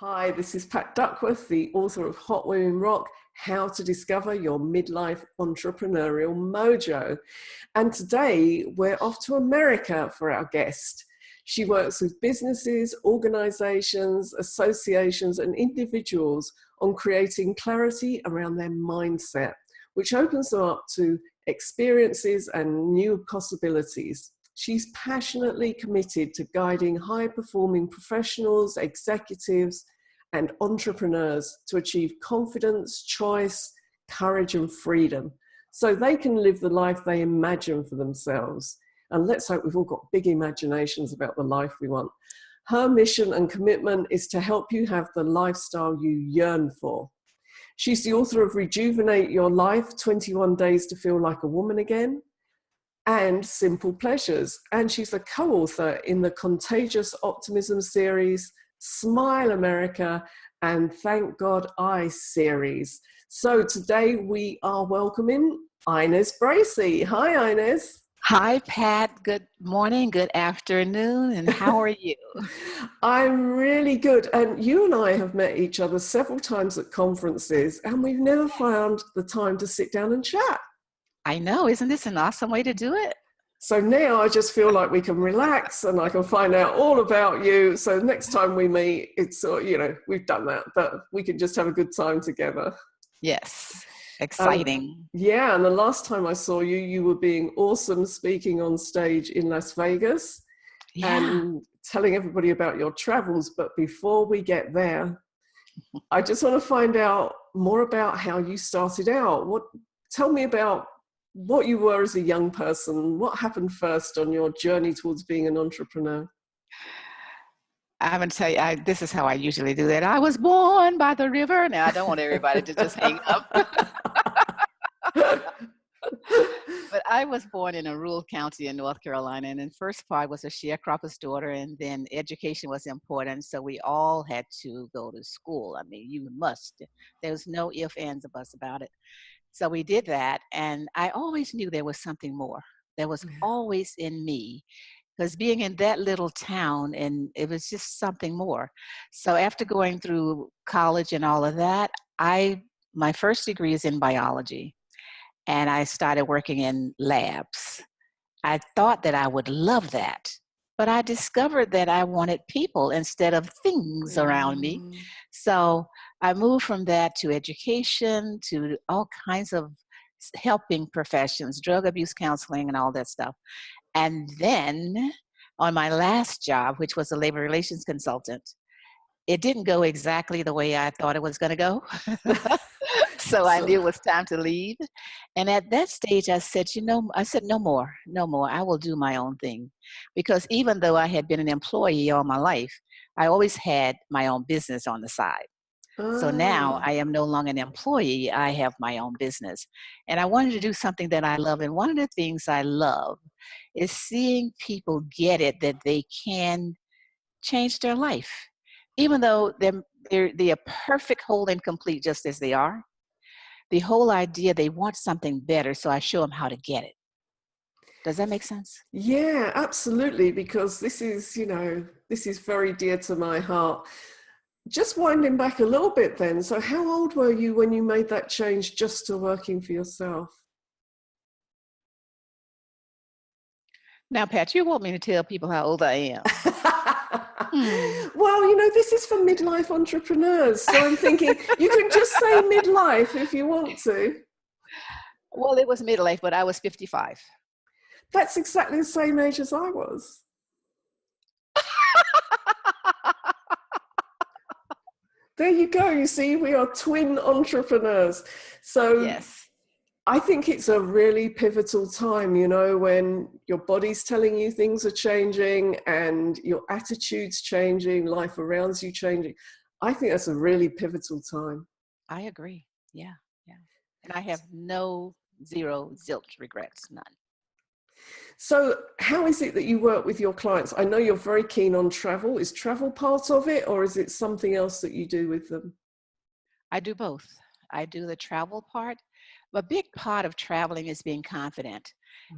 Hi, this is Pat Duckworth, the author of Hot Women Rock, How to Discover Your Midlife Entrepreneurial Mojo. And today we're off to America for our guest. She works with businesses, organizations, associations, and individuals on creating clarity around their mindset, which opens them up to experiences and new possibilities. She's passionately committed to guiding high-performing professionals, executives, and entrepreneurs to achieve confidence, choice, courage, and freedom so they can live the life they imagine for themselves. And let's hope we've all got big imaginations about the life we want. Her mission and commitment is to help you have the lifestyle you yearn for. She's the author of Rejuvenate Your Life, 21 Days to Feel Like a Woman Again, and Simple Pleasures. And she's a co-author in the Contagious Optimism series, Smile America, and Thank God I series. So today we are welcoming Inez Bracy. Hi, Inez. Hi, Pat. Good morning, good afternoon, and how are you? I'm really good. And you and I have met each other several times at conferences, and we've never found the time to sit down and chat. I know. Isn't this an awesome way to do it? So now I just feel like we can relax and I can find out all about you. So next time we meet, it's, we've done that, but we can just have a good time together. Yes. Exciting. Yeah. And the last time I saw you, you were being awesome speaking on stage in Las Vegas and telling everybody about your travels. But before we get there, I just want to find out more about how you started out. Tell me about what you were as a young person. What happened first on your journey towards being an entrepreneur? I'm going to tell you, this is how I usually do that. I was born by the river. Now, I don't want everybody to just hang up. But I was born in a rural county in North Carolina. And in first part, I was a sharecropper's daughter. And then education was important. So we all had to go to school. I mean, you must. There was no ifs, ands, or buts about it. So we did that, and I always knew there was something more. There was always in me, because being in that little town, and it was just something more. So after going through college and all of that, my first degree is in biology, and I started working in labs. I thought that I would love that, but I discovered that I wanted people instead of things around me. So I moved from that to education, to all kinds of helping professions, drug abuse counseling and all that stuff. And then on my last job, which was a labor relations consultant, it didn't go exactly the way I thought it was going to go. So I knew it was time to leave. And at that stage, I said, no more. I will do my own thing. Because even though I had been an employee all my life, I always had my own business on the side. So now I am no longer an employee. I have my own business. And I wanted to do something that I love. And one of the things I love is seeing people get it, that they can change their life. Even though they're a perfect, whole, and complete just as they are. The whole idea, they want something better, so I show them how to get it. Does that make sense? Yeah, absolutely, because this is very dear to my heart. Just winding back a little bit then, so how old were you when you made that change just to working for yourself? Now, Pat, you want me to tell people how old I am? Well, this is for midlife entrepreneurs. So I'm thinking you can just say midlife if you want to. Well, it was midlife, but I was 55. That's exactly the same age as I was. There you go. You see, we are twin entrepreneurs. So yes. I think it's a really pivotal time, when your body's telling you things are changing and your attitude's changing, life around you changing. I think that's a really pivotal time. I agree. Yeah. And I have zero zilch regrets, none. So how is it that you work with your clients? I know you're very keen on travel. Is travel part of it, or is it something else that you do with them? I do both. I do the travel part. A big part of traveling is being confident.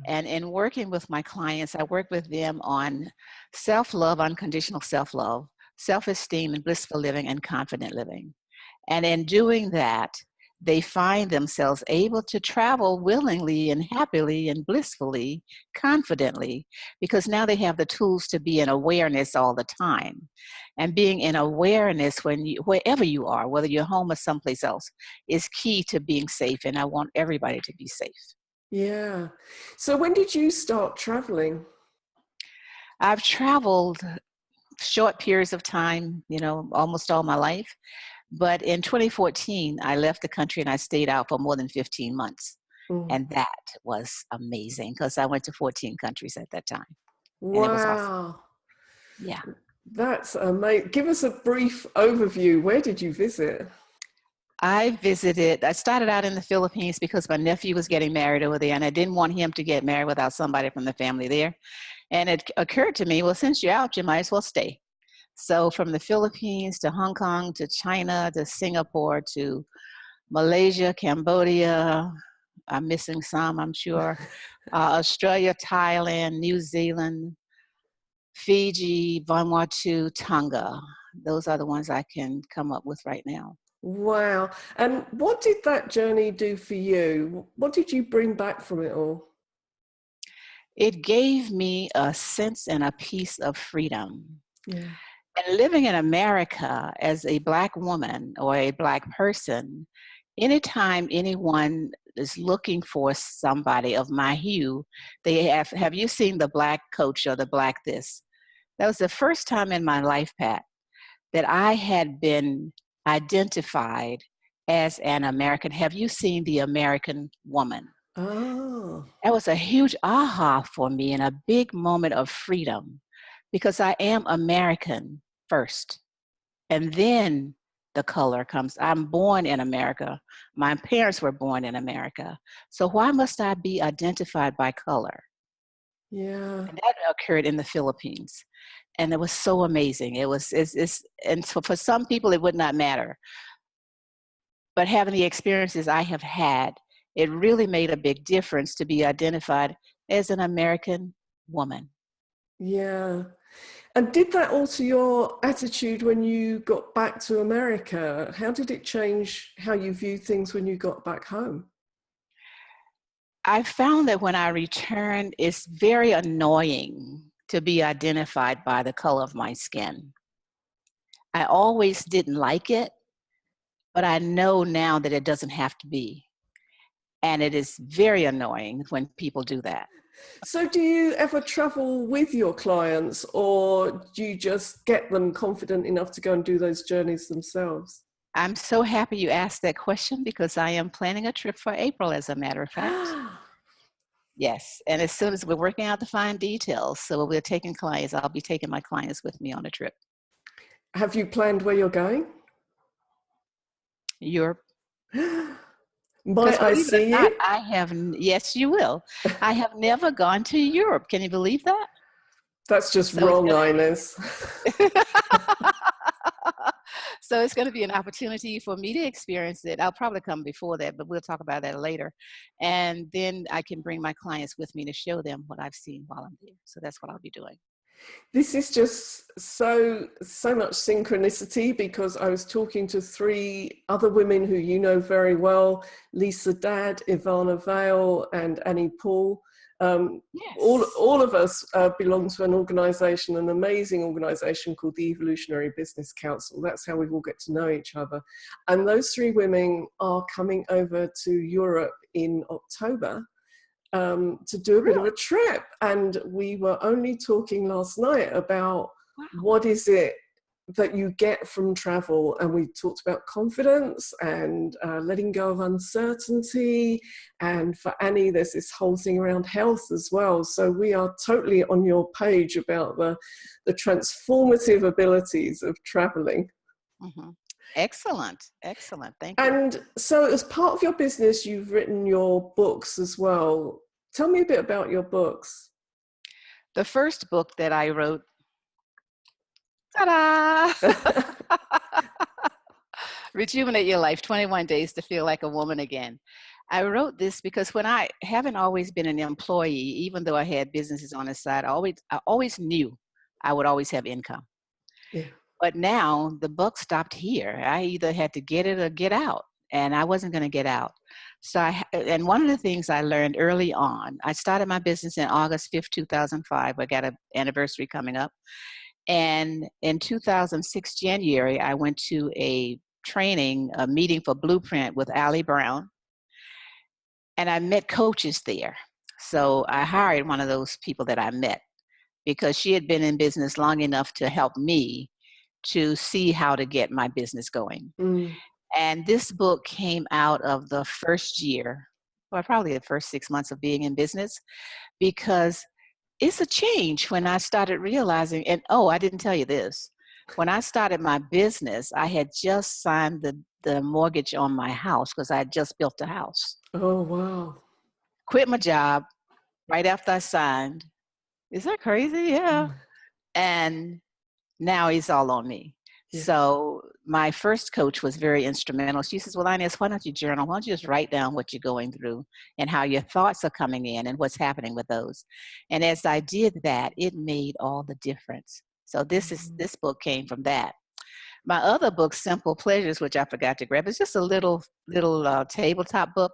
And in working with my clients, I work with them on self-love, unconditional self-love, self-esteem and blissful living and confident living. And in doing that, they find themselves able to travel willingly and happily and blissfully, confidently, because now they have the tools to be in awareness all the time. And being in awareness wherever you are, whether you're home or someplace else, is key to being safe. And I want everybody to be safe. Yeah. So when did you start traveling? I've traveled short periods of time, almost all my life. But in 2014, I left the country and I stayed out for more than 15 months. Mm. And that was amazing because I went to 14 countries at that time. And it was awesome. Wow. Yeah. That's amazing. Give us a brief overview. Where did you visit? I started out in the Philippines because my nephew was getting married over there and I didn't want him to get married without somebody from the family there. And it occurred to me, well, since you're out, you might as well stay. So from the Philippines to Hong Kong to China to Singapore to Malaysia, Cambodia, I'm missing some, I'm sure, Australia, Thailand, New Zealand, Fiji, Vanuatu, Tonga. Those are the ones I can come up with right now. Wow. And what did that journey do for you? What did you bring back from it all? It gave me a sense and a piece of freedom. Yeah. And living in America as a Black woman or a Black person, anytime anyone is looking for somebody of my hue, they have you seen the Black coach or the Black this? That was the first time in my life, Pat, that I had been identified as an American. Have you seen the American woman? Oh. That was a huge aha for me and a big moment of freedom because I am American first. And then the color comes. I'm born in America. My parents were born in America. So why must I be identified by color? Yeah. And that occurred in the Philippines. And it was so amazing. And so for some people, it would not matter. But having the experiences I have had, it really made a big difference to be identified as an American woman. Yeah. And did that alter your attitude when you got back to America? How did it change how you viewed things when you got back home? I found that when I returned, it's very annoying to be identified by the color of my skin. I always didn't like it, but I know now that it doesn't have to be. And it is very annoying when people do that. So do you ever travel with your clients, or do you just get them confident enough to go and do those journeys themselves? I'm so happy you asked that question because I am planning a trip for April, as a matter of fact. Yes, and as soon as we're working out the fine details, so we're taking clients, I'll be taking my clients with me on a trip. Have you planned where you're going? Europe. Might I Believe it or see not, you? yes, you will. I have never gone to Europe. Can you believe that? That's just So it's wrong, Inez. So it's going to be an opportunity for me to experience it. I'll probably come before that, but we'll talk about that later. And then I can bring my clients with me to show them what I've seen while I'm there. So that's what I'll be doing. This is just so much synchronicity, because I was talking to three other women who you know very well: Lisa Dadd, Ivana Vale, and Annie Paul. Yes. All of us belong to an organization, an amazing organization called the Evolutionary Business Council. That's how we all get to know each other. And those three women are coming over to Europe in October to do a bit of a trip. And we were only talking last night about what is it that you get from travel, and we talked about confidence and letting go of uncertainty, and for Annie there's this whole thing around health as well. So we are totally on your page about the transformative abilities of traveling. Mm-hmm. Excellent. Thank you. And so as part of your business, you've written your books as well. Tell me a bit about your books. The first book that I wrote, ta-da! Rejuvenate Your Life, 21 Days to Feel Like a Woman Again. I wrote this because when I haven't always been an employee, even though I had businesses on the side, I always knew I would always have income. Yeah. But now the buck stopped here. I either had to get it or get out, and I wasn't going to get out. So, and one of the things I learned early on, I started my business in August 5th, 2005. I got an anniversary coming up. And in 2006, January, I went to a meeting for Blueprint with Allie Brown, and I met coaches there. So I hired one of those people that I met because she had been in business long enough to help me to see how to get my business going. Mm. And this book came out of the first year, well, probably the first 6 months of being in business, because it's a change when I started realizing, and oh, I didn't tell you this. When I started my business, I had just signed the mortgage on my house because I had just built a house. Oh, wow. Quit my job right after I signed. Is that crazy? Yeah. Mm. And now it's all on me. Yeah. So my first coach was very instrumental. She says, well, Inez, why don't you journal? Why don't you just write down what you're going through and how your thoughts are coming in and what's happening with those? And as I did that, it made all the difference. So this book came from that. My other book, Simple Pleasures, which I forgot to grab, is just a little tabletop book.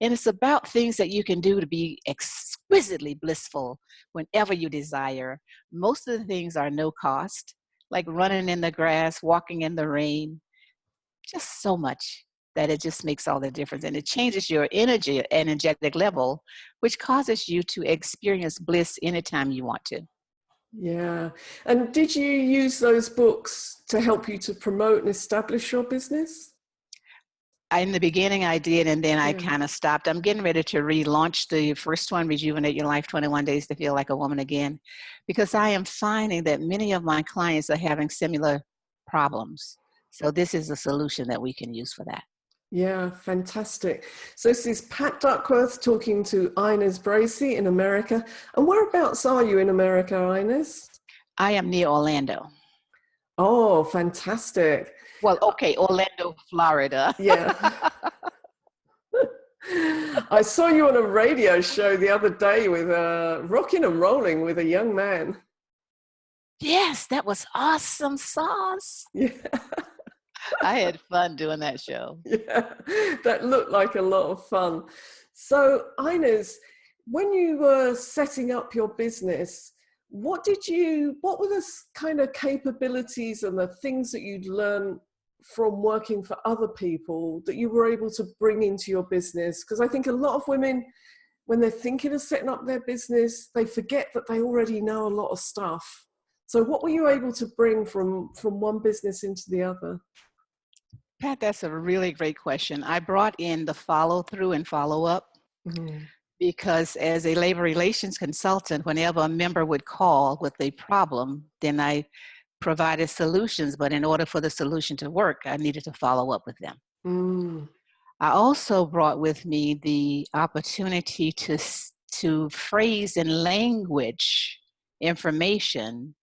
And it's about things that you can do to be exquisitely blissful whenever you desire. Most of the things are no cost, like running in the grass, walking in the rain, just so much that it just makes all the difference. And it changes your energetic level, which causes you to experience bliss anytime you want to. Yeah. And did you use those books to help you to promote and establish your business? In the beginning, I did, and then I Yeah. kind of stopped. I'm getting ready to relaunch the first one, Rejuvenate Your Life, 21 Days to Feel Like a Woman Again, because I am finding that many of my clients are having similar problems. So this is a solution that we can use for that. Yeah, fantastic. So this is Pat Duckworth talking to Inez Bracy in America. And whereabouts are you in America, Inez? I am near Orlando. Oh, fantastic. Well, okay, Orlando, Florida. Yeah. I saw you on a radio show the other day with Rocking and Rolling with a young man. Yes, that was awesome sauce. Yeah. I had fun doing that show. Yeah, that looked like a lot of fun. So, Inez, when you were setting up your business, what were the kind of capabilities and the things that you'd learned from working for other people that you were able to bring into your business? Because I think a lot of women, when they're thinking of setting up their business, they forget that they already know a lot of stuff. So what were you able to bring from one business into the other? Pat, that's a really great question. I brought in the follow through and follow up. Mm-hmm. Because as a labor relations consultant, whenever a member would call with a problem, then I provided solutions. But in order for the solution to work, I needed to follow up with them. Mm. I also brought with me the opportunity to phrase in language information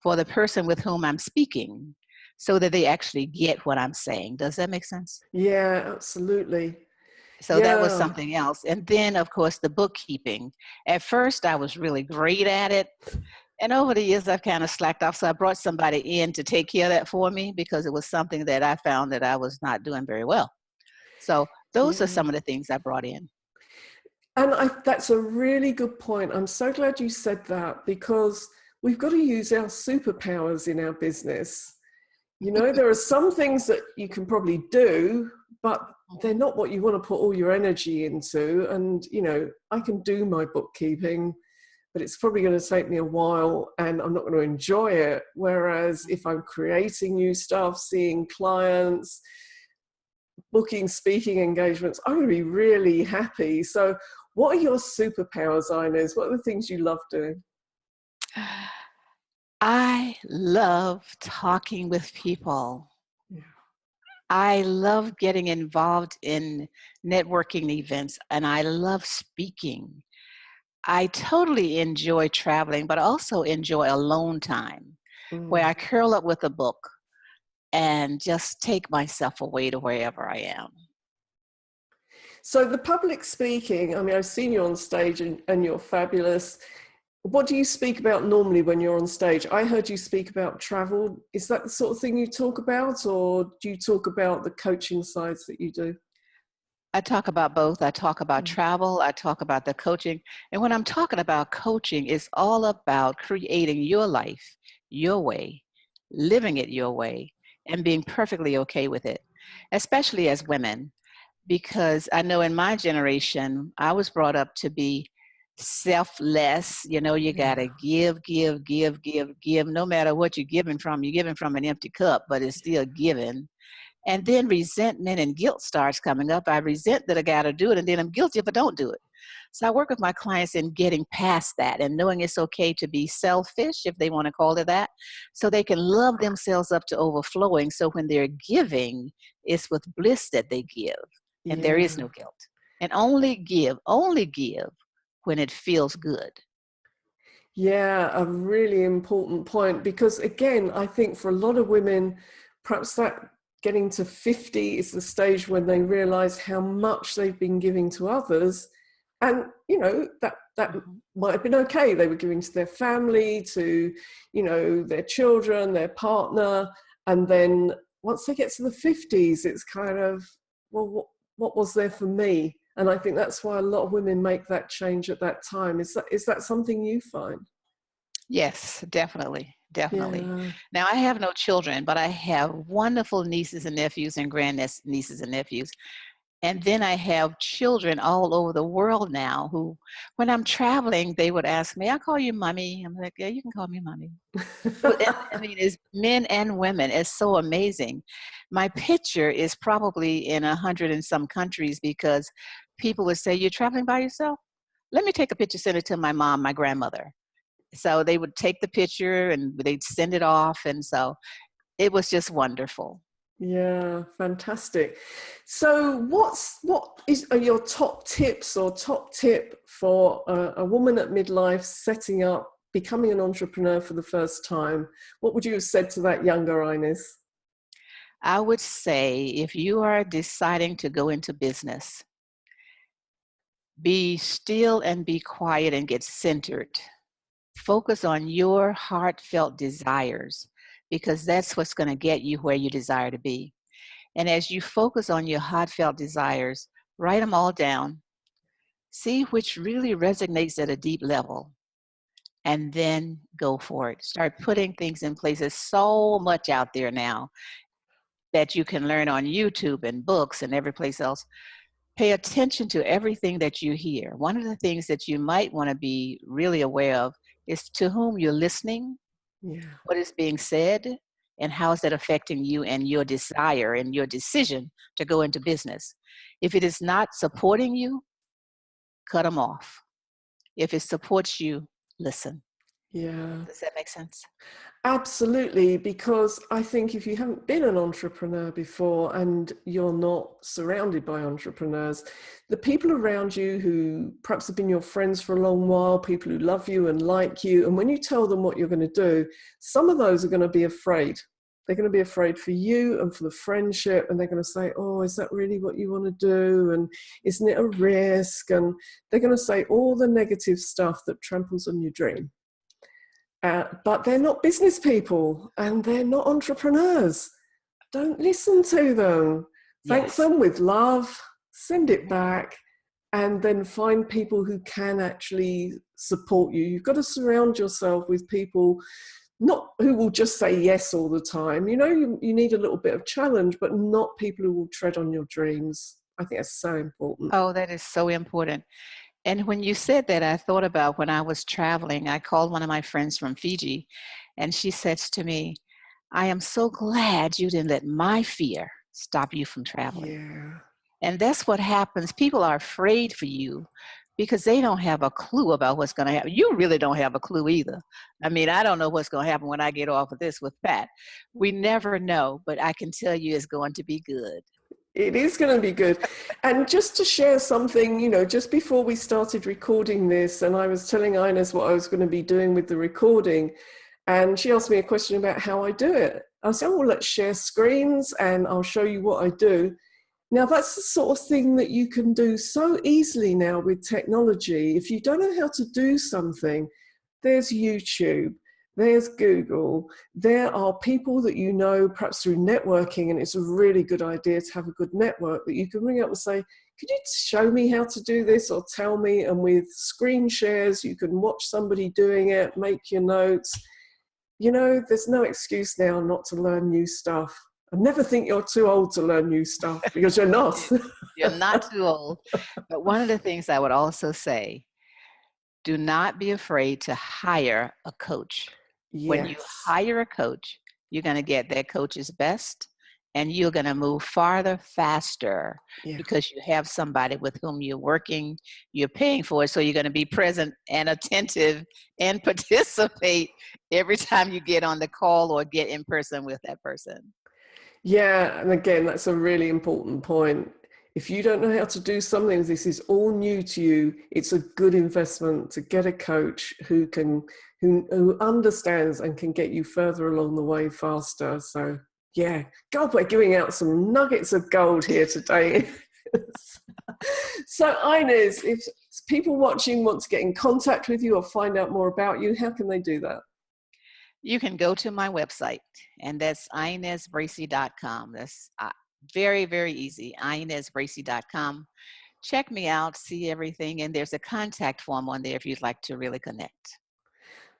for the person with whom I'm speaking so that they actually get what I'm saying. Does that make sense? Yeah, absolutely. So that was something else. And then, of course, the bookkeeping. At first, I was really great at it. And over the years, I've kind of slacked off. So I brought somebody in to take care of that for me because it was something that I found that I was not doing very well. So those are some of the things I brought in. And that's a really good point. I'm so glad you said that because we've got to use our superpowers in our business. You know, there are some things that you can probably do, but they're not what you want to put all your energy into. And, you know, I can do my bookkeeping, but it's probably going to take me a while and I'm not going to enjoy it. Whereas if I'm creating new stuff, seeing clients, booking speaking engagements, I'm going to be really happy. So what are your superpowers, Inez? What are the things you love doing? I love talking with people. Yeah. I love getting involved in networking events, and I love speaking. I totally enjoy traveling, but also enjoy alone time where I curl up with a book and just take myself away to wherever I am. So the public speaking, I mean, I've seen you on stage and you're fabulous. What do you speak about normally when you're on stage? I heard you speak about travel. Is that the sort of thing you talk about, or do you talk about the coaching sides that you do? I talk about both. I talk about travel. I talk about the coaching. And when I'm talking about coaching, it's all about creating your life your way, living it your way, and being perfectly okay with it, especially as women. Because I know in my generation, I was brought up to be selfless. You know, you got Yeah. to give, give, give, give, give. No matter what you're giving from an empty cup, but it's still giving. And then resentment and guilt starts coming up. I resent that I got to do it, and then I'm guilty if I don't do it. So I work with my clients in getting past that and knowing it's okay to be selfish, if they want to call it that, so they can love themselves up to overflowing. So when they're giving, it's with bliss that they give, and there is Yeah. no guilt. And only give when it feels good. Yeah, a really important point, because again, I think for a lot of women, perhaps that getting to 50 is the stage when they realize how much they've been giving to others. And, that Mhm. might have been okay. They were giving to their family, to, their children, their partner. And then once they get to the 50s, it's kind of, well, what was there for me? And I think that's why a lot of women make that change at that time. Is that something you find? Yes, definitely. Definitely. Yeah, Now, I have no children, but I have wonderful nieces and nephews and nieces and nephews. And then I have children all over the world now who, when I'm traveling, they would ask me, I call you mommy. I'm like, yeah, you can call me mommy. And, I mean, it's men and women. It's so amazing. My picture is probably in 100 and some countries because people would say, you're traveling by yourself? Let me take a picture, send it to my mom, my grandmother. So they would take the picture and they'd send it off. And so it was just wonderful. yeah, fantastic. So, are your top tips or top tip for a woman at midlife setting up, becoming an entrepreneur for the first time? What would you have said to that younger Ines? I would say if you are deciding to go into business, be still and be quiet and get centered. Focus on your heartfelt desires because that's what's going to get you where you desire to be. And as you focus on your heartfelt desires, write them all down. See which really resonates at a deep level and then go for it. Start putting things in place. There's so much out there now that you can learn on YouTube and books and every place else. Pay attention to everything that you hear. One of the things that you might want to be really aware of is to whom you're listening, Yeah, what is being said, and how is that affecting you and your desire and your decision to go into business. If it is not supporting you, cut them off. If it supports you, listen. yeah. Does that make sense? Absolutely, because I think if you haven't been an entrepreneur before and you're not surrounded by entrepreneurs, the people around you who perhaps have been your friends for a long while, people who love you and like you, and when you tell them what you're going to do, some of those are going to be afraid. They're going to be afraid for you and for the friendship, and they're going to say, oh, is that really what you want to do? And isn't it a risk? And they're going to say all the negative stuff that tramples on your dream. But they're not business people and they're not entrepreneurs. Don't listen to them. Thank Yes. them with love, send it back, and then find people who can actually support you. You've got to surround yourself with people not who will just say yes all the time. You need a little bit of challenge, but not people who will tread on your dreams. I think that's so important. Oh, that is so important. And when you said that, I thought about when I was traveling. I called one of my friends from Fiji, and she says to me, I am so glad you didn't let my fear stop you from traveling. Yeah. And that's what happens. People are afraid for you because they don't have a clue about what's going to happen. You really don't have a clue either. I mean, I don't know what's going to happen when I get off of this with Pat. We never know, but I can tell you it's going to be good. It is going to be good. And just to share something, just before we started recording this, and I was telling Ines what I was going to be doing with the recording, and she asked me a question about how I do it. I said, oh, well, let's share screens and I'll show you what I do. Now, that's the sort of thing that you can do so easily now with technology. If you don't know how to do something, there's YouTube, there's Google, there are people that you know, perhaps through networking, and it's a really good idea to have a good network that you can ring up and say, could you show me how to do this or tell me? And with screen shares, you can watch somebody doing it, make your notes. You know, there's no excuse now not to learn new stuff. I never think you're too old to learn new stuff, because you're not. You're not too old. But one of the things I would also say, do not be afraid to hire a coach. When you Yes. hire a coach, you're going to get that coach's best, and you're going to move farther faster Yeah. because you have somebody with whom you're working, you're paying for it. So you're going to be present and attentive and participate every time you get on the call or get in person with that person. Yeah, and again, that's a really important point. If you don't know how to do something, this is all new to you, it's a good investment to get a coach who understands and can get you further along the way faster. So yeah, God, we're giving out some nuggets of gold here today. So Inez, if people watching want to get in contact with you or find out more about you, how can they do that? You can go to my website, and that's inezbracy.com. That's very, very easy, inezbracy.com. Check me out, see everything, and there's a contact form on there if you'd like to really connect.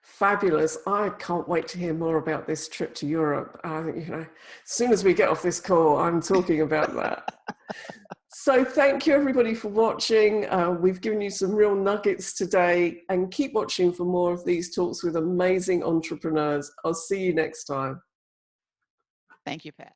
Fabulous. I can't wait to hear more about this trip to Europe. As soon as we get off this call, I'm talking about that. So thank you everybody for watching. We've given you some real nuggets today, and keep watching for more of these talks with amazing entrepreneurs. I'll see you next time. Thank you, Pat.